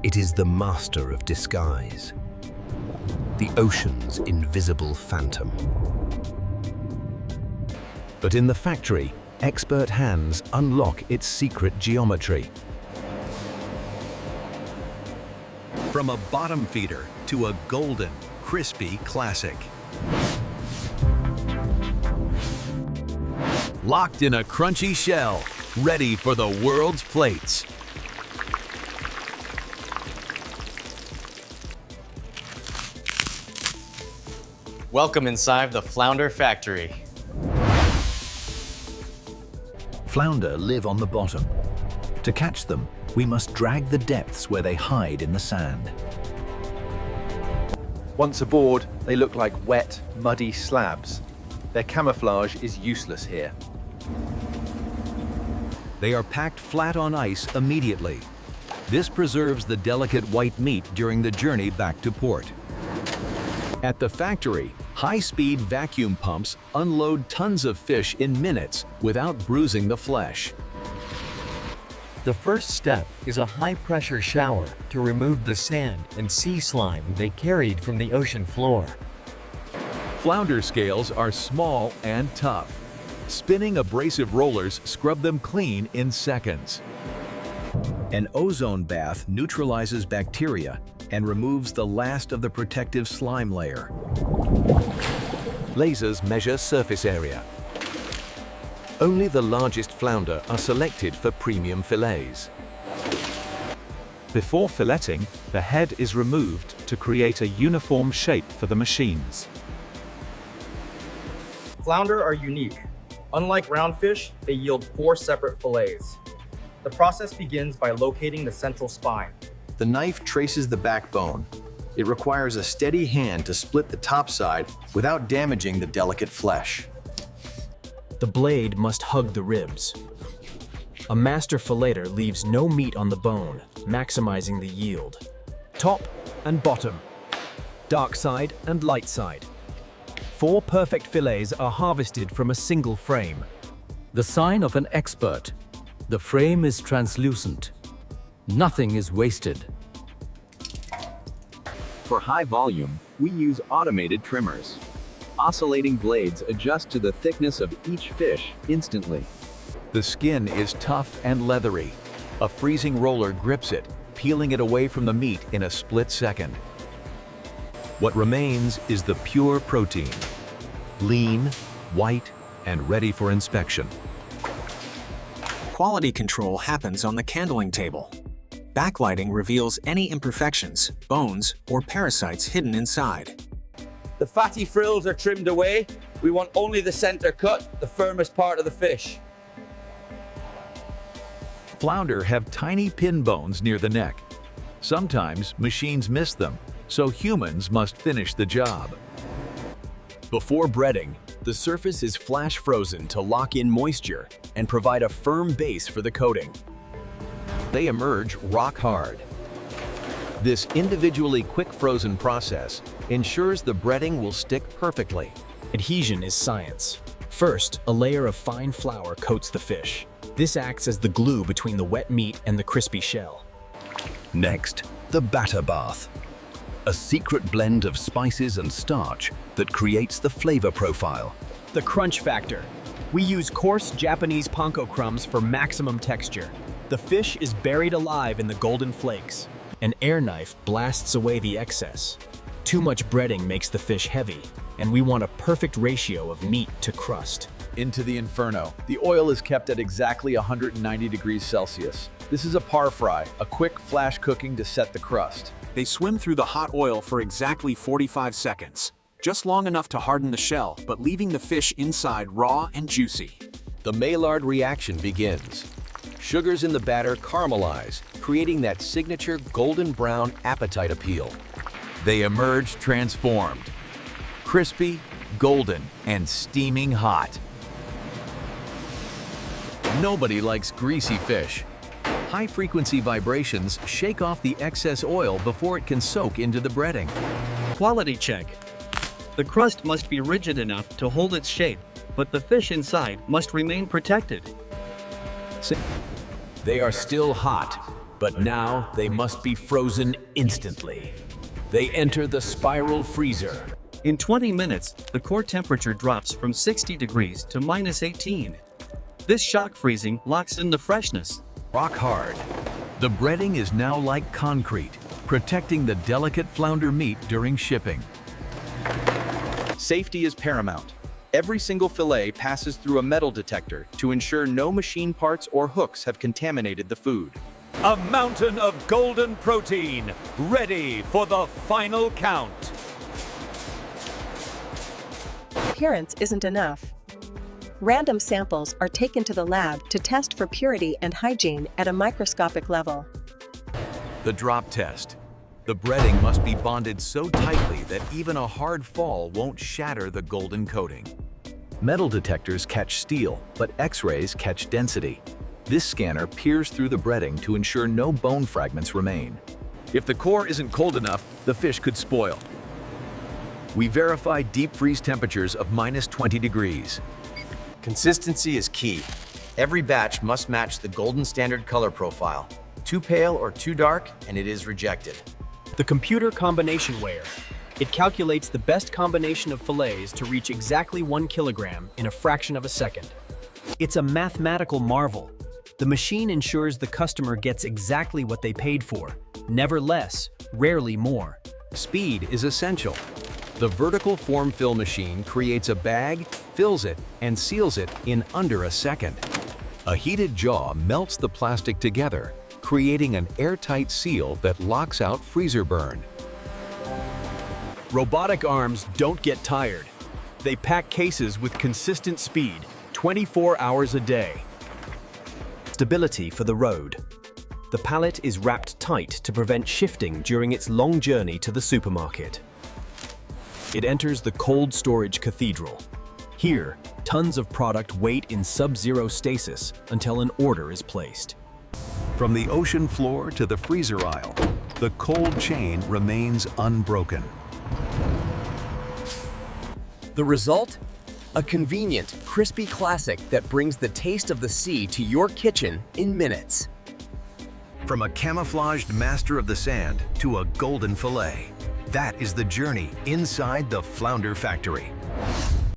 It is the master of disguise, the ocean's invisible phantom. But in the factory, expert hands unlock its secret geometry. From a bottom feeder to a golden, crispy classic. Locked in a crunchy shell, ready for the world's plates. Welcome inside the Flounder factory. Flounder live on the bottom. To catch them, we must drag the depths where they hide in the sand. Once aboard, they look like wet, muddy slabs. Their camouflage is useless here. They are packed flat on ice immediately. This preserves the delicate white meat during the journey back to port. At the factory, high-speed vacuum pumps unload tons of fish in minutes without bruising the flesh. The first step is a high-pressure shower to remove the sand and sea slime they carried from the ocean floor. Flounder scales are small and tough. Spinning abrasive rollers scrub them clean in seconds. An ozone bath neutralizes bacteria and removes the last of the protective slime layer. Lasers measure surface area. Only the largest flounder are selected for premium fillets. Before filleting, the head is removed to create a uniform shape for the machines. Flounder are unique. Unlike roundfish, they yield 4 separate fillets. The process begins by locating the central spine. The knife traces the backbone. It requires a steady hand to split the top side without damaging the delicate flesh. The blade must hug the ribs. A master fileter leaves no meat on the bone, maximizing the yield. Top and bottom, dark side and light side. 4 perfect fillets are harvested from a single frame. The sign of an expert. The frame is translucent. Nothing is wasted. For high volume, we use automated trimmers. Oscillating blades adjust to the thickness of each fish instantly. The skin is tough and leathery. A freezing roller grips it, peeling it away from the meat in a split second. What remains is the pure protein. Lean, white, and ready for inspection. Quality control happens on the candling table. Backlighting reveals any imperfections, bones, or parasites hidden inside. The fatty frills are trimmed away. We want only the center cut, the firmest part of the fish. Flounder have tiny pin bones near the neck. Sometimes machines miss them, so humans must finish the job. Before breading, the surface is flash frozen to lock in moisture and provide a firm base for the coating. They emerge rock hard. This individually quick frozen process ensures the breading will stick perfectly. Adhesion is science. First, a layer of fine flour coats the fish. This acts as the glue between the wet meat and the crispy shell. Next, the batter bath. A secret blend of spices and starch that creates the flavor profile. The crunch factor. We use coarse Japanese Panko crumbs for maximum texture. The fish is buried alive in the golden flakes. An air knife blasts away the excess. Too much breading makes the fish heavy, and we want a perfect ratio of meat to crust. Into the inferno. The oil is kept at exactly 190 degrees Celsius. This is a par fry, a quick flash cooking to set the crust. They swim through the hot oil for exactly 45 seconds. Just long enough to harden the shell, but leaving the fish inside raw and juicy. The Maillard reaction begins. Sugars in the batter caramelize, creating that signature golden brown appetite appeal. They emerge transformed. Crispy, golden, and steaming hot. Nobody likes greasy fish. High-frequency vibrations shake off the excess oil before it can soak into the breading. Quality check. The crust must be rigid enough to hold its shape, but the fish inside must remain protected. They are still hot. But now they must be frozen instantly. They enter the spiral freezer. In 20 minutes, the core temperature drops from 60 degrees to -18. This shock freezing locks in the freshness. Rock hard. The breading is now like concrete, protecting the delicate flounder meat during shipping. Safety is paramount. Every single fillet passes through a metal detector to ensure no machine parts or hooks have contaminated the food. A mountain of golden protein, ready for the final count. Appearance isn't enough. Random samples are taken to the lab to test for purity and hygiene at a microscopic level. The drop test. The breading must be bonded so tightly that even a hard fall won't shatter the golden coating. Metal detectors catch steel, but X-rays catch density. This scanner peers through the breading to ensure no bone fragments remain. If the core isn't cold enough, the fish could spoil. We verify deep freeze temperatures of -20 degrees. Consistency is key. Every batch must match the golden standard color profile. Too pale or too dark, and it is rejected. The computer combination weigher. It calculates the best combination of fillets to reach exactly 1 kilogram in a fraction of a second. It's a mathematical marvel. The machine ensures the customer gets exactly what they paid for. Never less, rarely more. Speed is essential. The vertical form fill machine creates a bag, fills it, and seals it in under a second. A heated jaw melts the plastic together, creating an airtight seal that locks out freezer burn. Robotic arms don't get tired. They pack cases with consistent speed, 24 hours a day. Stability for the road. The pallet is wrapped tight to prevent shifting during its long journey to the supermarket. It enters the cold storage cathedral. Here, tons of product wait in sub-zero stasis until an order is placed. From the ocean floor to the freezer aisle, the cold chain remains unbroken. The result? A convenient, crispy classic that brings the taste of the sea to your kitchen in minutes. From a camouflaged master of the sand to a golden fillet, that is the journey inside the Flounder factory.